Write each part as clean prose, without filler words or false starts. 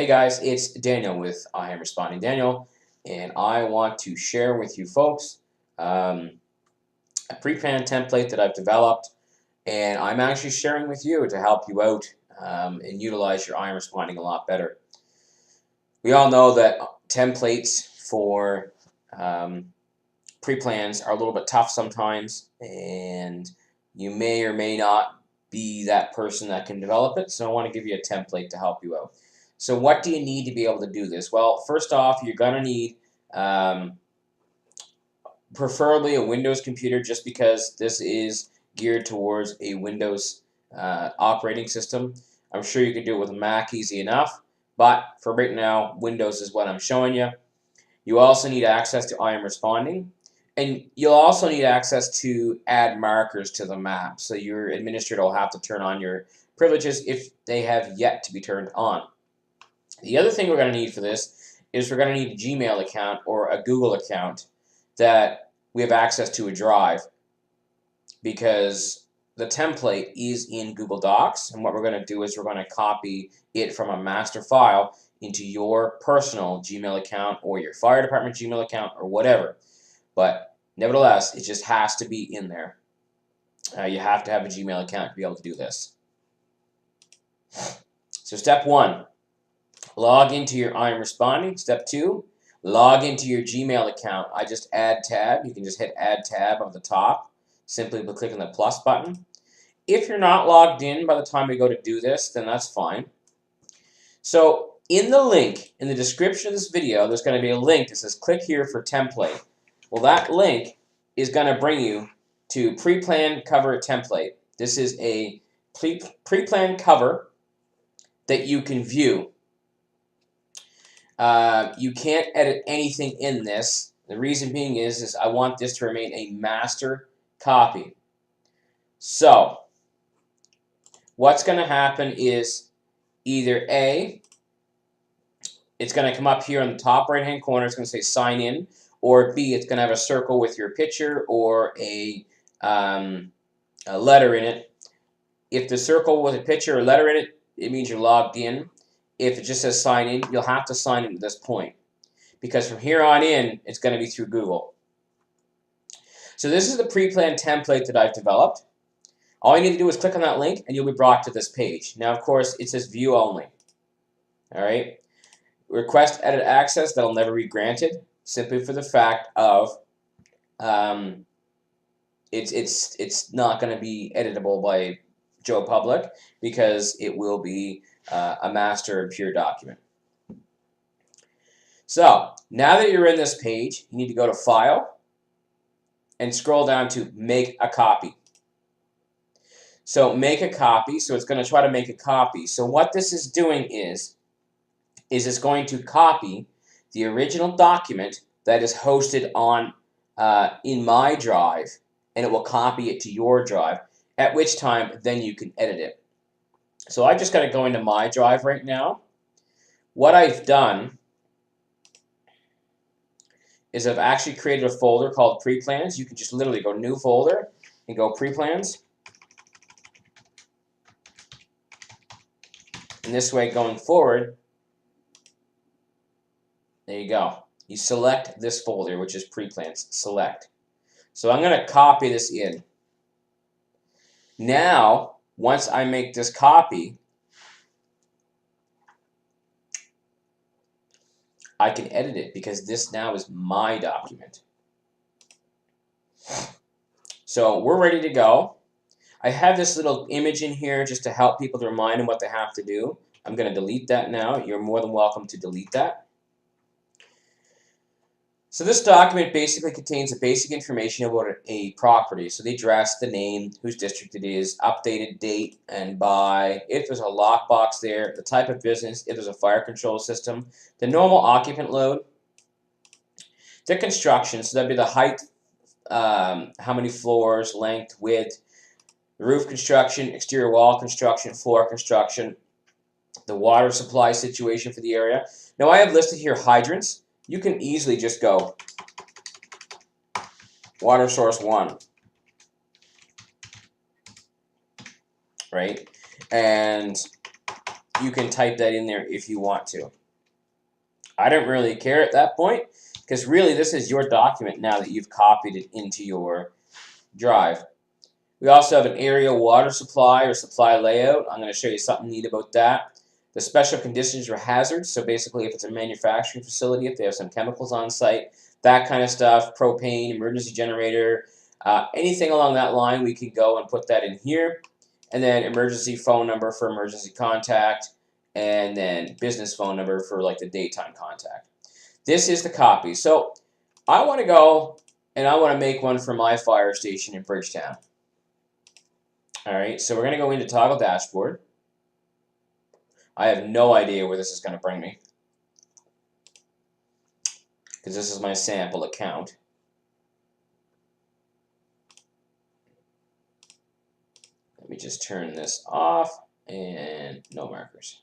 Hey guys, it's Daniel with I Am Responding Daniel, and I want to share with you folks a pre-planned template that I've developed, and I'm actually sharing with you to help you out and utilize your I Am Responding a lot better. We all know that templates for pre-plans are a little bit tough sometimes, and you may or may not be that person that can develop it, so I want to give you a template to help you out. So what do you need to be able to do this? Well, first off, you're going to need preferably a Windows computer, just because this is geared towards a Windows operating system. I'm sure you can do it with a Mac easy enough, but for right now, Windows is what I'm showing you. You also need access to I Am Responding, and you'll also need access to add markers to the map. So your administrator will have to turn on your privileges if they have yet to be turned on. The other thing we're going to need for this is we're going to need a Gmail account or a Google account that we have access to a drive, because the template is in Google Docs, and what we're going to do is we're going to copy it from a master file into your personal Gmail account or your fire department Gmail account or whatever. But nevertheless, it just has to be in there. You have to have a Gmail account to be able to do this. So step 1, log into your I Am Responding. Step 2, log into your Gmail account. I just add tab. You can just hit add tab on the top simply by clicking the plus button. If you're not logged in by the time we go to do this, then that's fine. So in the link, in the description of this video, there's going to be a link that says click here for template. Well, that link is going to bring you to Preplan cover template. This is a pre-plan cover that you can view. You can't edit anything in this. The reason being is I want this to remain a master copy. So what's going to happen is either A, it's going to come up here on the top right hand corner, it's going to say sign in, or B, it's going to have a circle with your picture or a letter in it. If the circle with a picture or letter in it, it means you're logged in. If it just says sign in, you'll have to sign in at this point, because from here on in, it's going to be through Google. So this is the pre-planned template that I've developed. All you need to do is click on that link and you'll be brought to this page. Now, of course, it says view only. All right. Request edit access, that'll never be granted, simply for the fact of it's not going to be editable by Joe Public, because it will be a master and pure document. So now that you're in this page, you need to go to File and scroll down to Make a Copy. So make a copy. So it's going to try to make a copy. So what this is doing is it's going to copy the original document that is hosted on in my drive, and it will copy it to your drive, at which time then you can edit it. So I just got to go into my drive right now. What I've done is I've actually created a folder called Preplans. You can just literally go new folder and go Preplans. And this way, going forward, there you go. You select this folder, which is Preplans. Select. So I'm going to copy this in. Now, once I make this copy, I can edit it, because this now is my document. So we're ready to go. I have this little image in here just to help people, to remind them what they have to do. I'm going to delete that now. You're more than welcome to delete that. So this document basically contains the basic information about a property. So the address, the name, whose district it is, updated date and by, if there's a lockbox there, the type of business, if there's a fire control system, the normal occupant load, the construction, so that'd be the height, how many floors, length, width, roof construction, exterior wall construction, floor construction, the water supply situation for the area. Now I have listed here hydrants. You can easily just go water source 1, right? And you can type that in there if you want to. I don't really care at that point, because really this is your document now that you've copied it into your drive. We also have an area water supply or supply layout. I'm going to show you something neat about that. The special conditions or hazards, so basically if it's a manufacturing facility, if they have some chemicals on site, that kind of stuff, propane, emergency generator, anything along that line, we can go and put that in here. And then emergency phone number for emergency contact, and then business phone number for like the daytime contact. This is the copy. So I want to go and I want to make one for my fire station in Bridgetown. Alright, so we're going to go into toggle dashboard. I have no idea where this is going to bring me, because this is my sample account. Let me just turn this off, and no markers.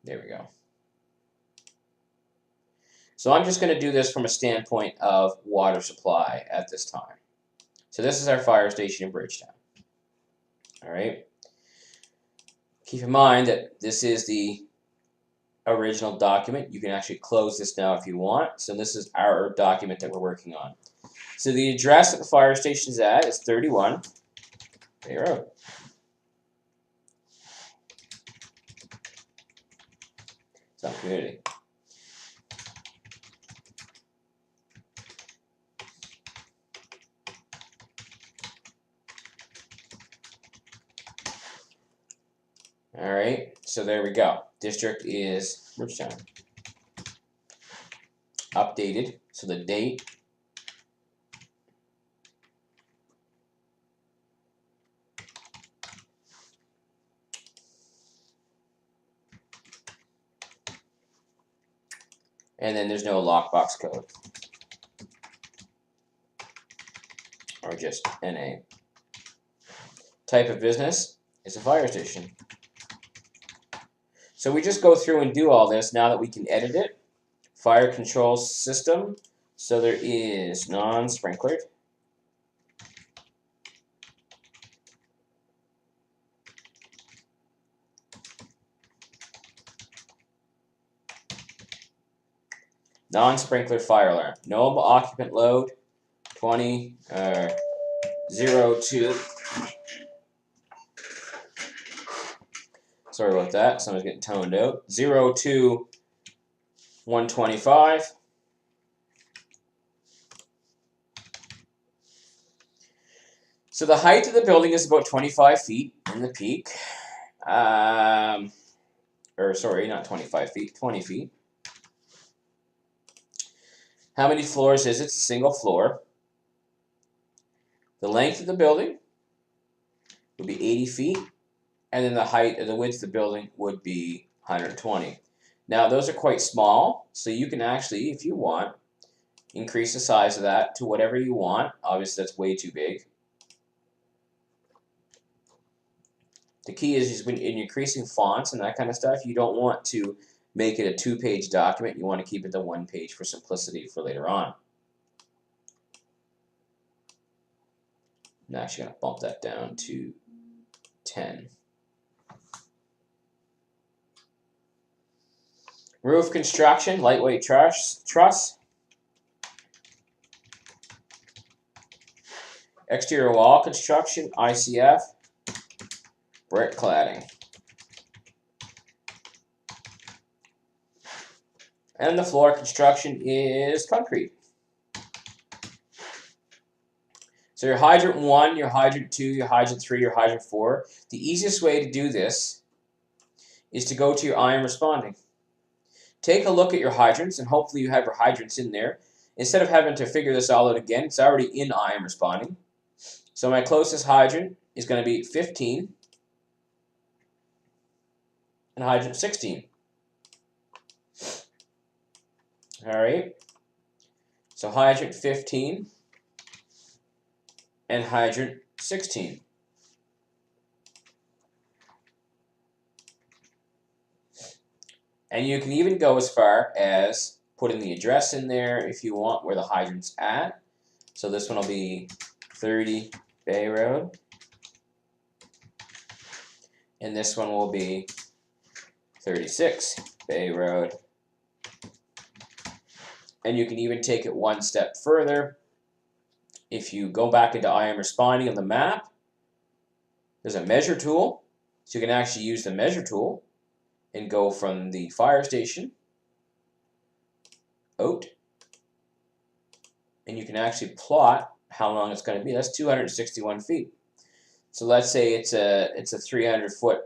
There we go. So I'm just going to do this from a standpoint of water supply at this time. So this is our fire station in Bridgetown. Alright. Keep in mind that this is the original document. You can actually close this now if you want. So this is our document that we're working on. So the address that the fire station is at is 31 Bay Road. It's not community. Alright, so there we go. District is Bridgetown. Updated, so the date. And then there's no lockbox code. Or just NA. Type of business is a fire station. So we just go through and do all this now that we can edit it. Fire control system. So there is non-sprinklered. Non-sprinkler fire alarm. No occupant load. 02. Sorry about that. Someone's getting toned out. 02 125. So the height of the building is about 25 feet in the peak. Or sorry, not 25 feet, 20 feet. How many floors is it? It's a single floor. The length of the building would be 80 feet. And then the height of the width of the building would be 120. Now those are quite small, so you can actually, if you want, increase the size of that to whatever you want. Obviously that's way too big. The key is when in increasing fonts and that kind of stuff, you don't want to make it a 2-page document. You want to keep it to 1 page for simplicity for later on. I'm actually going to bump that down to 10. Roof construction, lightweight truss. Exterior wall construction, ICF. Brick cladding. And the floor construction is concrete. So your hydrant 1, your hydrant 2, your hydrant 3, your hydrant 4. The easiest way to do this is to go to your I am responding. Take a look at your hydrants, and hopefully you have your hydrants in there. Instead of having to figure this all out again, it's already in I am responding. So my closest hydrant is going to be 15 and hydrant 16. Alright, so hydrant 15 and hydrant 16. And you can even go as far as putting the address in there if you want where the hydrant's at. So this one will be 30 Bay Road. And this one will be 36 Bay Road. And you can even take it one step further. If you go back into IAM responding on the map, there's a measure tool. So you can actually use the measure tool and go from the fire station out. And you can actually plot how long it's going to be. That's 261 feet. So let's say it's a 300 foot,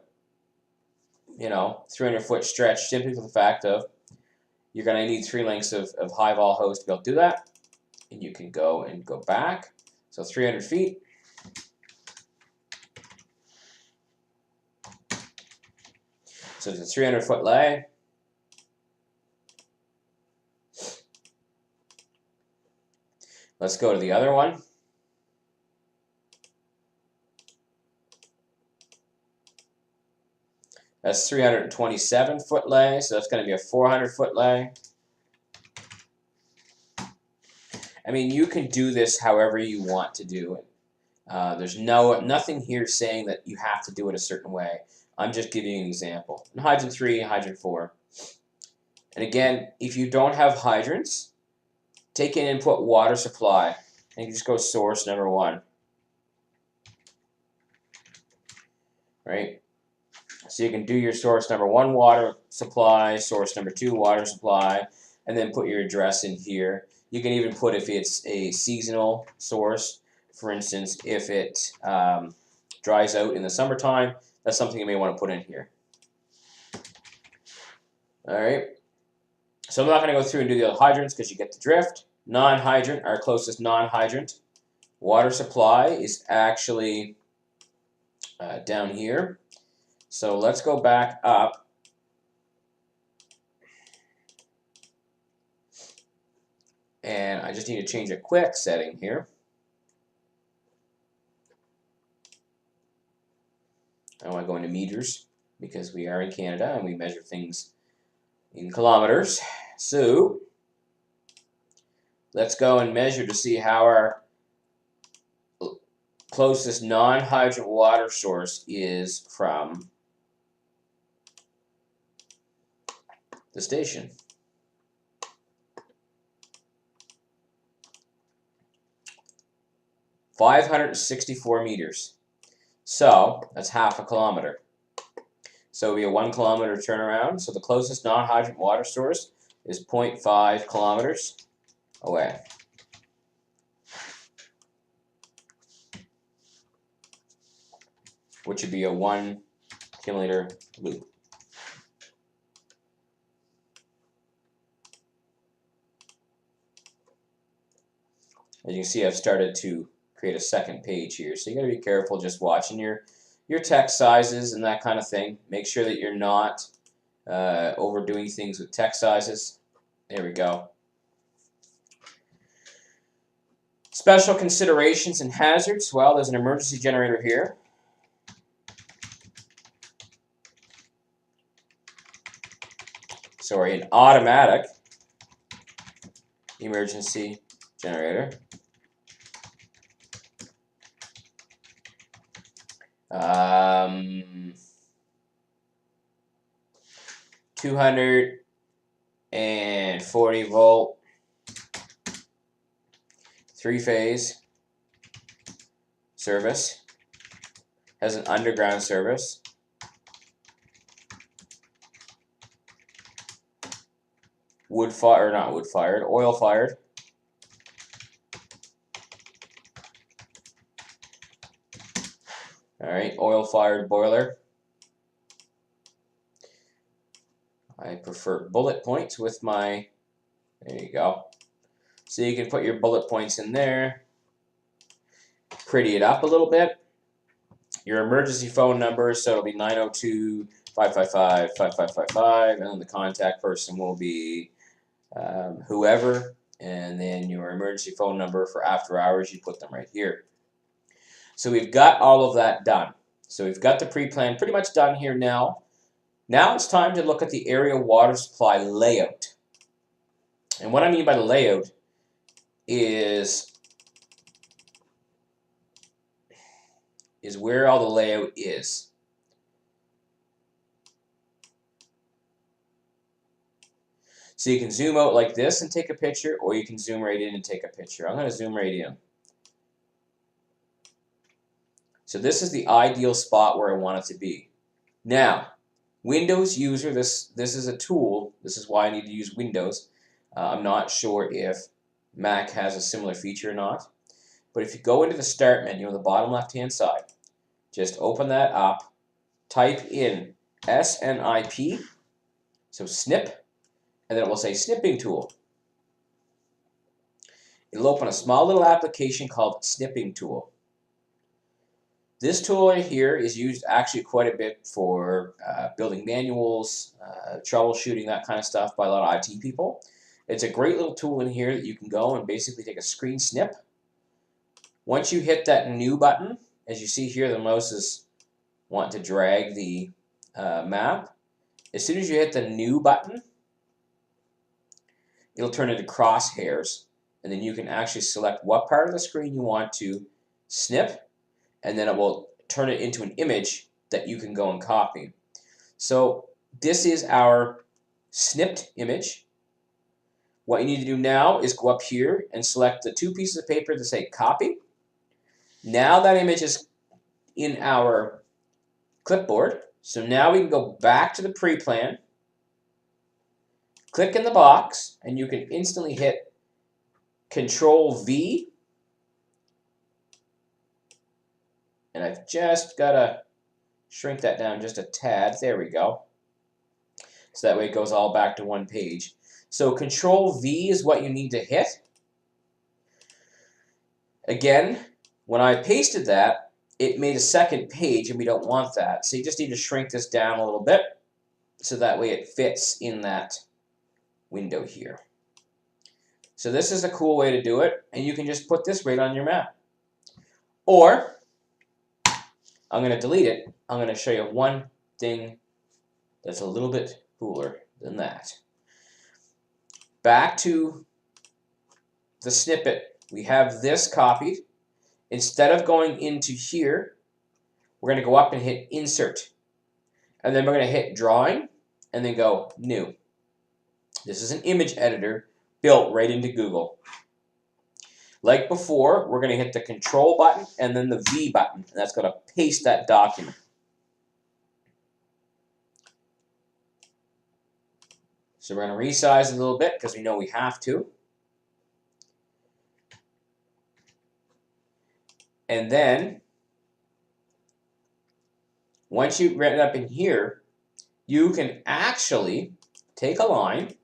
300 foot stretch, simply for the fact of you're going to need 3 lengths of high vol hose to be able to do that. And you can go back. So 300 feet. So it's a 300 foot lay. Let's go to the other one. That's 327 foot lay, so that's going to be a 400 foot lay. I mean, you can do this however you want to do it. There's nothing here saying that you have to do it a certain way. I'm just giving you an example. And hydrant 3, hydrant 4. And again, if you don't have hydrants, take an input water supply and you just go source number 1. Right? So you can do your source number 1 water supply, source number 2 water supply, and then put your address in here. You can even put if it's a seasonal source. For instance, if it dries out in the summertime, that's something you may want to put in here. All right. So I'm not going to go through and do the other hydrants because you get the drift. Non-hydrant, our closest non-hydrant water supply is actually down here. So let's go back up. And I just need to change a quick setting here. I want to go into meters because we are in Canada and we measure things in kilometers. So let's go and measure to see how our closest non-hydrant water source is from the station. $564 meters. So that's half a kilometer. So it'll be a 1 kilometer turnaround. So the closest non-hydrant water source is 0.5 kilometers away. Which would be a 1 kilometer loop. As you can see, I've started to create a second page here. So you got to be careful just watching your text sizes and that kind of thing. Make sure that you're not overdoing things with text sizes. There we go. Special considerations and hazards. Well, there's an emergency generator here. Sorry, an automatic emergency generator. 240 volt, 3-phase service. Has an underground service. Oil fired. All right, oil fired boiler. I prefer bullet points with my, there you go. So you can put your bullet points in there, pretty it up a little bit. Your emergency phone number, so it'll be 902-555-5555, and then the contact person will be whoever, and then your emergency phone number for after hours, you put them right here. So we've got all of that done. So we've got the pre-plan pretty much done here now. Now it's time to look at the area water supply layout. And what I mean by the layout is where all the layout is. So you can zoom out like this and take a picture, or you can zoom right in and take a picture. I'm going to zoom right in. So this is the ideal spot where I want it to be. Now, Windows user, this is a tool. This is why I need to use Windows. I'm not sure if Mac has a similar feature or not. But if you go into the Start menu on the bottom left-hand side, just open that up, type in SNIP, so snip, and then it will say Snipping Tool. It'll open a small little application called Snipping Tool. This tool right here is used actually quite a bit for building manuals, troubleshooting, that kind of stuff by a lot of IT people. It's a great little tool in here that you can go and basically take a screen snip. Once you hit that new button, as you see here, the mouse is wanting to drag the map. As soon as you hit the new button, it'll turn into crosshairs, and then you can actually select what part of the screen you want to snip, and then it will turn it into an image that you can go and copy. So this is our snipped image. What you need to do now is go up here and select the two pieces of paper that say copy. Now that image is in our clipboard. So now we can go back to the Preplan, click in the box, and you can instantly hit Control V. And I've just got to shrink that down just a tad. There we go. So that way it goes all back to one page. So Control V is what you need to hit. Again, when I pasted that, it made a second page, and we don't want that. So you just need to shrink this down a little bit so that way it fits in that window here. So this is a cool way to do it, and you can just put this right on your map. Or, I'm going to delete it. I'm going to show you one thing that's a little bit cooler than that. Back to the snippet. We have this copied. Instead of going into here, we're going to go up and hit Insert. And then we're going to hit Drawing, and then go New. This is an image editor built right into Google. Like before, we're going to hit the Control button and then the V button, and that's going to paste that document. So we're going to resize it a little bit because we know we have to. And then, once you get it up in here, you can actually take a line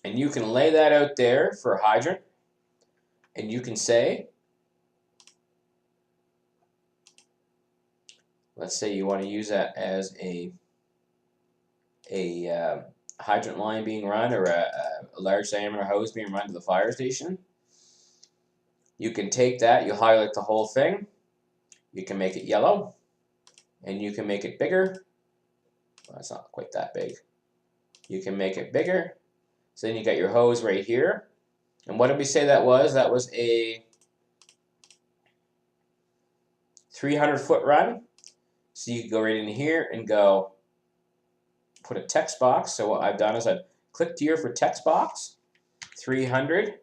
and you can lay that out there for a hydrant, and you can say, let's say you want to use that as a hydrant line being run, or a large diameter hose being run to the fire station. You can take that, you highlight the whole thing, you can make it yellow, and you can make it bigger. Well, it's not quite that big. You can make it bigger. So then you got your hose right here. And what did we say that was? That was a 300-foot run. So you can go right in here and go put a text box. So what I've done is I've clicked here for text box, 300.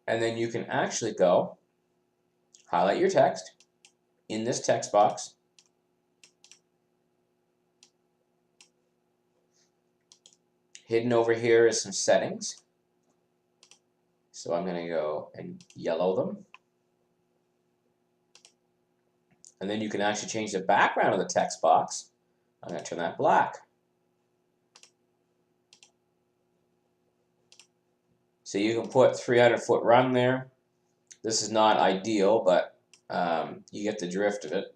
And then you can actually go highlight your text in this text box. Hidden over here is some settings. So I'm going to go and yellow them. And then you can actually change the background of the text box. I'm going to turn that black. So you can put 300-foot run there. This is not ideal, but you get the drift of it.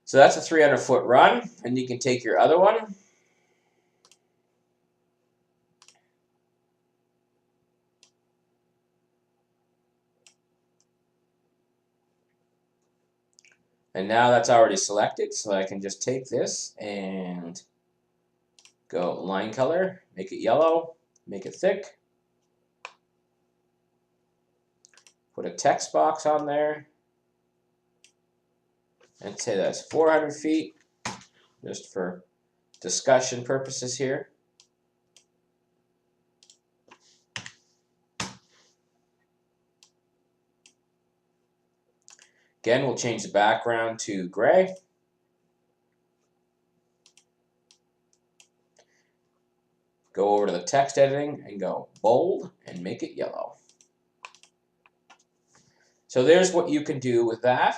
So that's a 300-foot run, and you can take your other one, And now that's already selected, so I can just take this and go line color, make it yellow, make it thick, put a text box on there, and say that's 400 feet, just for discussion purposes here. Again, we'll change the background to gray. Go over to the text editing and go bold and make it yellow. So there's what you can do with that.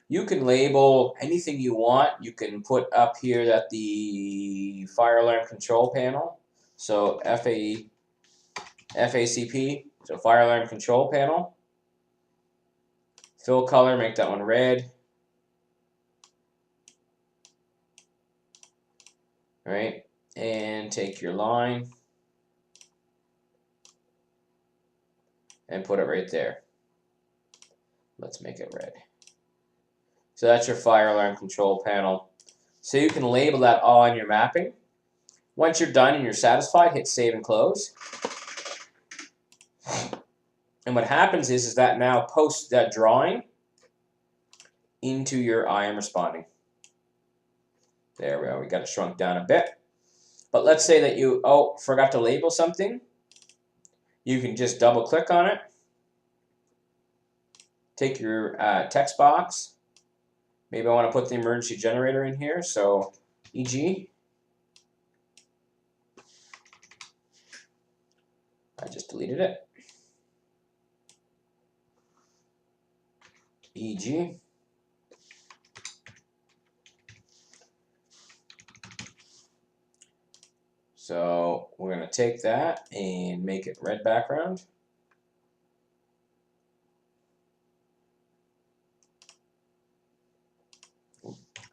You can label anything you want. You can put up here that the fire alarm control panel, so FACP, so fire alarm control panel. Fill color, make that one red. All right, and take your line and put it right there. Let's make it red. So that's your fire alarm control panel. So you can label that all on your mapping. Once you're done and you're satisfied, hit save and close. And what happens is that now posts that drawing into your I am responding. There we go. We got it shrunk down a bit. But let's say that you forgot to label something. You can just double click on it. Take your text box. Maybe I want to put the emergency generator in here. So EG. I just deleted it. EG. So we're going to take that and make it red background.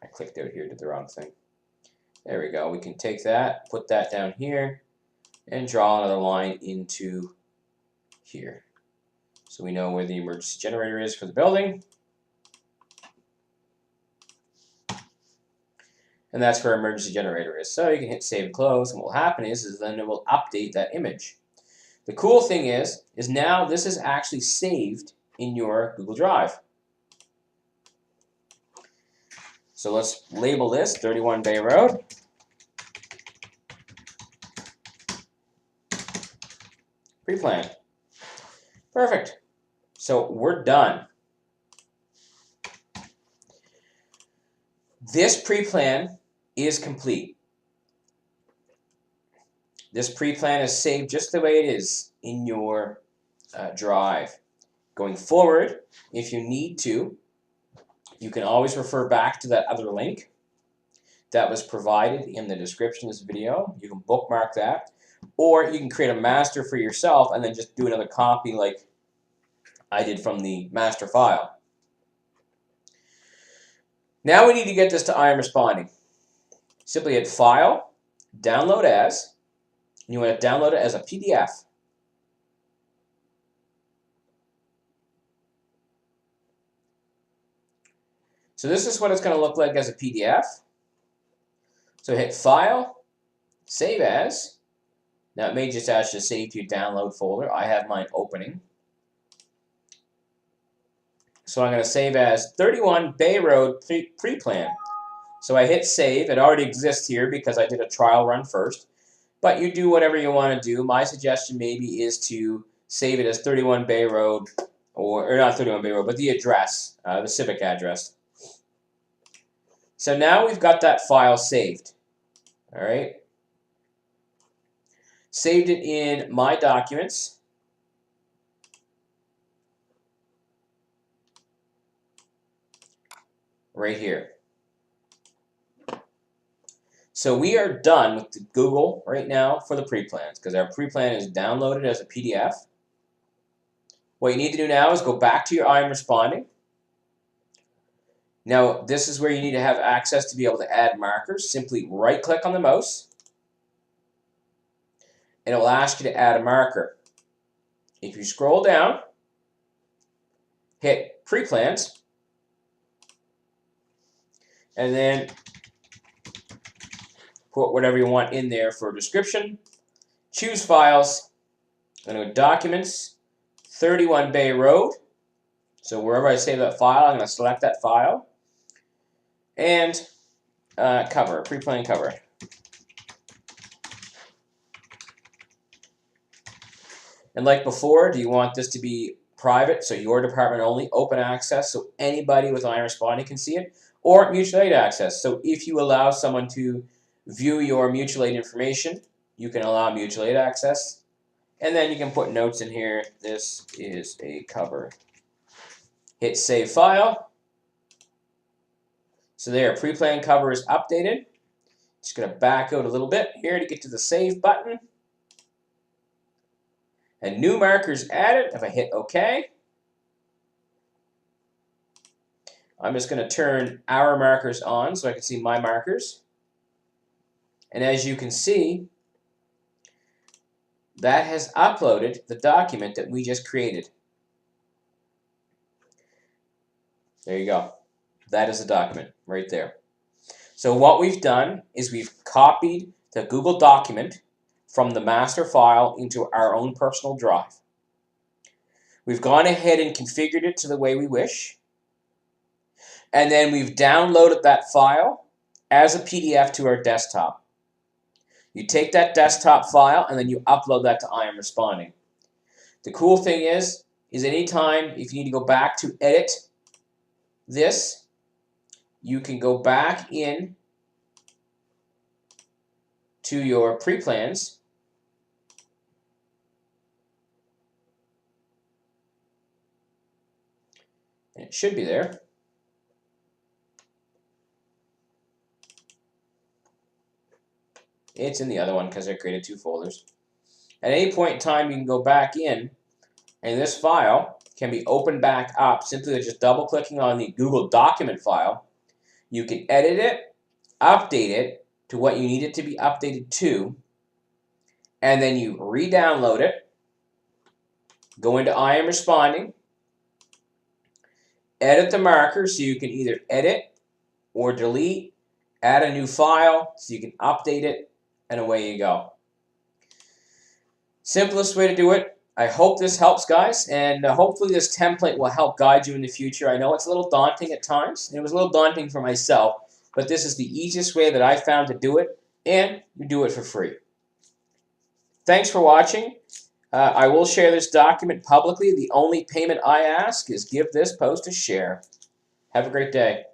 I clicked out here, did the wrong thing. There we go. We can take that, put that down here, and draw another line into here. So we know where the emergency generator is for the building. And that's where emergency generator is. So you can hit save and close, and what will happen is then it will update that image. The cool thing is now this is actually saved in your Google Drive. So let's label this 31 Bay Road. Preplan. Perfect. So we're done. This preplan is complete. This preplan is saved just the way it is in your drive. Going forward, if you need to, you can always refer back to that other link that was provided in the description of this video. You can bookmark that, or you can create a master for yourself and then just do another copy like I did from the master file. Now we need to get this to I am responding. Simply hit File, Download As, and you want to download it as a PDF. So this is what it's going to look like as a PDF. So hit File, Save As. Now it may just ask you to save to your download folder. I have mine opening. So I'm going to save as 31 Bay Road Preplan. So I hit save. It already exists here because I did a trial run first. But you do whatever you want to do. My suggestion maybe is to save it as 31 Bay Road, or not 31 Bay Road, but the address, the civic address. So now we've got that file saved. All right. Saved it in My Documents. Right here. So we are done with the Google right now for the preplans because our preplan is downloaded as a PDF. What you need to do now is go back to your I am responding. Now this is where you need to have access to be able to add markers. Simply right click on the mouse and it will ask you to add a marker. If you scroll down, hit Preplans, and then put whatever you want in there for a description. Choose files. I'm going to go Documents, 31 Bay Road. So wherever I save that file, I'm going to select that file. And cover, Preplan cover. And like before, do you want this to be private, so your department only, open access, so anybody with IAR responding can see it, or mutual aid access? So if you allow someone to view your mutual aid information, you can allow mutual aid access. And then you can put notes in here. This is a cover. Hit Save File. So there, Preplan cover is updated. Just going to back out a little bit here to get to the Save button. And new markers added. If I hit OK, I'm just going to turn our markers on so I can see my markers. And as you can see, that has uploaded the document that we just created. There you go. That is the document right there. So what we've done is we've copied the Google document from the master file into our own personal drive. We've gone ahead and configured it to the way we wish. And then we've downloaded that file as a PDF to our desktop. You take that desktop file and then you upload that to IAM Responding. The cool thing is anytime if you need to go back to edit this, you can go back in to your Preplans and it should be there. It's in the other one because I created two folders. At any point in time, you can go back in, and this file can be opened back up simply by just double-clicking on the Google document file. You can edit it, update it to what you need it to be updated to, and then you re-download it, go into IAM Responding, edit the marker so you can either edit or delete, add a new file so you can update it, and away you go. Simplest way to do it. I hope this helps, guys, and hopefully this template will help guide you in the future. I know it's a little daunting at times, and it was a little daunting for myself, but this is the easiest way that I found to do it, and you do it for free. Thanks for watching. I will share this document publicly. The only payment I ask is give this post a share. Have a great day.